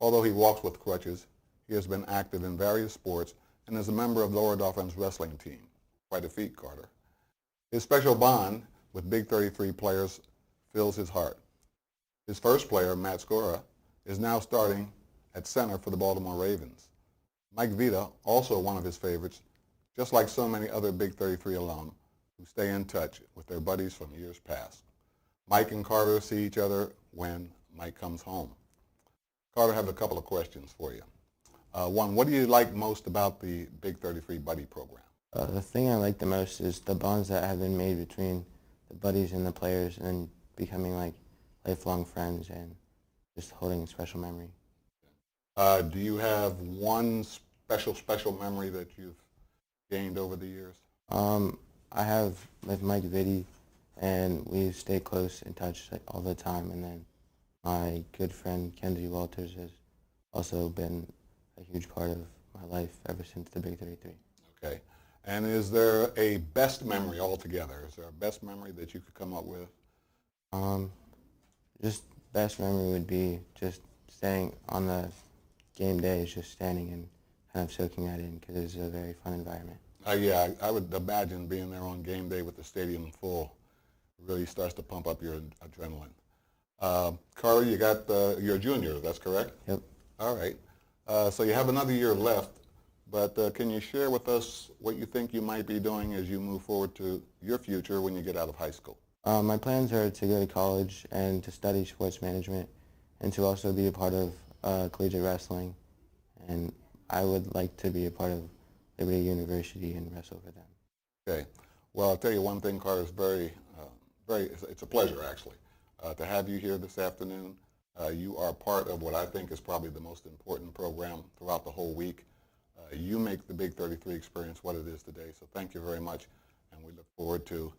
Although he walks with crutches, he has been active in various sports and is a member of Lower Dauphin's wrestling team. Quite a feat, Carter. His special bond with Big 33 players fills his heart. His first player, Matt Scora, is now starting at center for the Baltimore Ravens. Mike Vita, also one of his favorites, just like so many other Big 33 alum who stay in touch with their buddies from years past. Mike and Carter see each other when Mike comes home. Carter, I have a couple of questions for you. One, what do you like most about the Big 33 Buddy program? The thing I like the most is the bonds that have been made between the buddies and the players and becoming like lifelong friends and just holding a special memory. Do you have one special memory that you've gained over the years? I have with Mike Vitti, and we stay close in touch like, all the time. And then my good friend Kenzie Walters has also been a huge part of my life ever since the Big 33. Okay. And is there a best memory altogether? Is there a best memory that you could come up with? Just best memory would be just staying on the game days, just standing and kind of soaking that in because it's a very fun environment. Yeah, I would imagine being there on game day with the stadium full really starts to pump up your adrenaline. Carter, you're a junior, that's correct? Yep. All right. So you have another year left, but can you share with us what you think you might be doing as you move forward to your future when you get out of high school? My plans are to go to college and to study sports management and to also be a part of collegiate wrestling. And I would like to be a part of Liberty University and wrestle for them. Okay. Well, I'll tell you one thing, Carter, it's a pleasure, actually, to have you here this afternoon. You are part of what I think is probably the most important program throughout the whole week. You make the Big 33 experience what it is today, so thank you very much, and we look forward to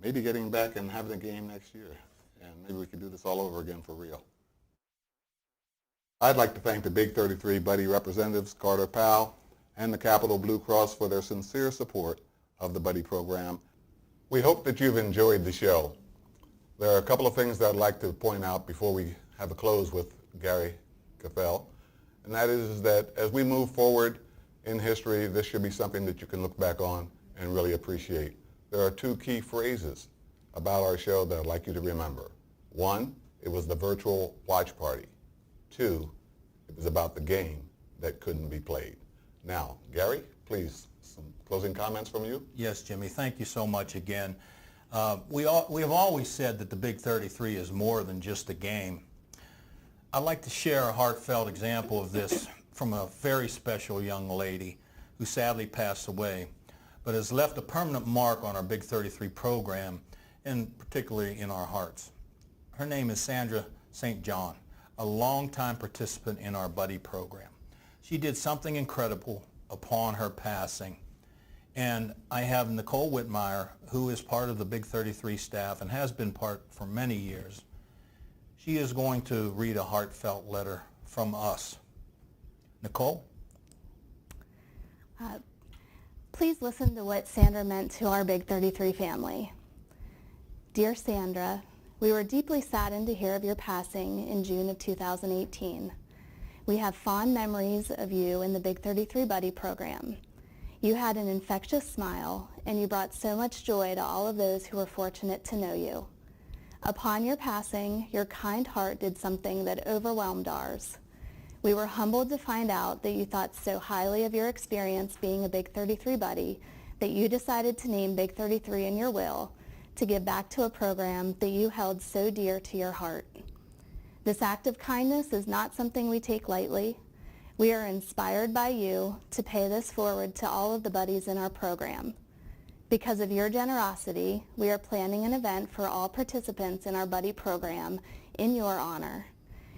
maybe getting back and having a game next year, and maybe we can do this all over again for real. I'd like to thank the Big 33 Buddy representatives, Carter Powell and the Capital Blue Cross, for their sincere support of the Buddy program. We hope that you've enjoyed the show. There are a couple of things that I'd like to point out before we have a close with Gary Cathell, and that is that as we move forward in history, this should be something that you can look back on and really appreciate. There are two key phrases about our show that I'd like you to remember. One, it was the virtual watch party. Two, it was about the game that couldn't be played. Now, Gary, please, some closing comments from you? Yes, Jimmy, thank you so much again. We have always said that the Big 33 is more than just a game. I'd like to share a heartfelt example of this from a very special young lady who sadly passed away, but has left a permanent mark on our Big 33 program, and particularly in our hearts. Her name is Sandra St. John, a longtime participant in our Buddy program. She did something incredible upon her passing. And I have Nicole Whitmire, who is part of the Big 33 staff and has been part for many years. She is going to read a heartfelt letter from us. Nicole? Please listen to what Sandra meant to our Big 33 family. Dear Sandra, we were deeply saddened to hear of your passing in June of 2018. We have fond memories of you in the Big 33 Buddy program. You had an infectious smile, and you brought so much joy to all of those who were fortunate to know you. Upon your passing, your kind heart did something that overwhelmed ours. We were humbled to find out that you thought so highly of your experience being a Big 33 Buddy that you decided to name Big 33 in your will to give back to a program that you held so dear to your heart. This act of kindness is not something we take lightly. We are inspired by you to pay this forward to all of the buddies in our program. Because of your generosity, we are planning an event for all participants in our Buddy program in your honor.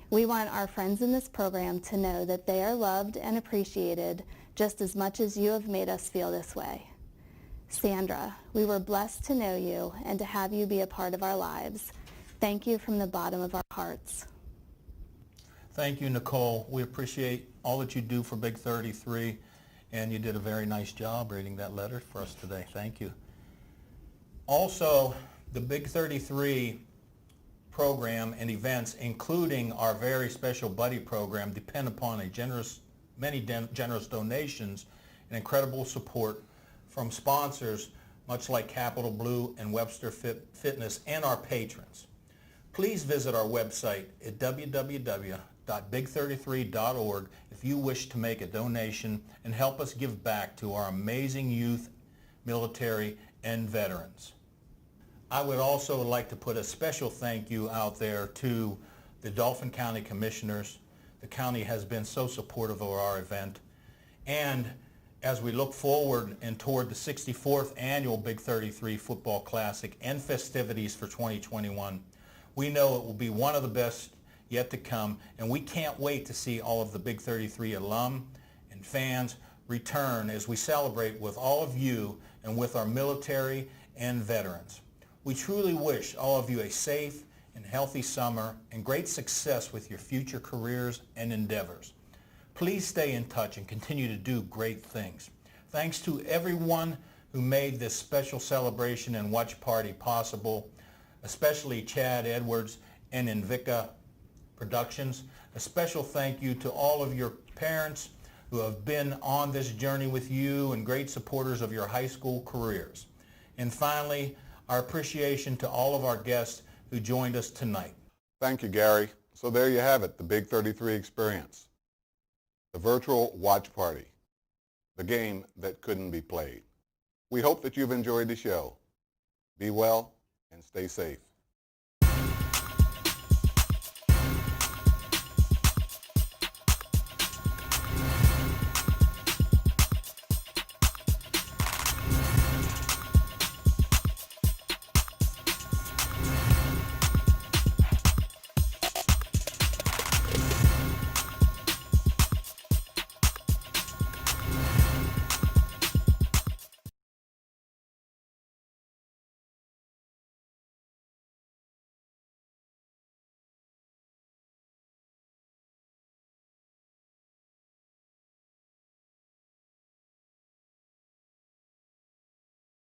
We want our friends in this program to know that they are loved and appreciated just as much as you have made us feel this way. Sandra, we were blessed to know you and to have you be a part of our lives. Thank you from the bottom of our hearts. Thank you, Nicole. We appreciate all that you do for Big 33, and you did a very nice job reading that letter for us today. Thank you. Also, the Big 33 program and events, including our very special Buddy program, depend upon many generous donations and incredible support from sponsors much like Capital Blue and Webster Fitness and our patrons. Please visit our website at www.big33.org if you wish to make a donation and help us give back to our amazing youth, military, and veterans. I would also like to put a special thank you out there to the Dauphin County Commissioners. The county has been so supportive of our event. And as we look forward and toward the 64th annual Big 33 Football Classic and festivities for 2021, we know it will be one of the best yet to come, and we can't wait to see all of the Big 33 alum and fans return as we celebrate with all of you and with our military and veterans. We truly wish all of you a safe and healthy summer and great success with your future careers and endeavors. Please stay in touch and continue to do great things. Thanks to everyone who made this special celebration and watch party possible, especially Chad Edwards and Invicta Productions. A special thank you to all of your parents who have been on this journey with you and great supporters of your high school careers. And finally, our appreciation to all of our guests who joined us tonight. Thank you, Gary. So there you have it, the Big 33 experience. The virtual watch party, the game that couldn't be played. We hope that you've enjoyed the show. Be well and stay safe.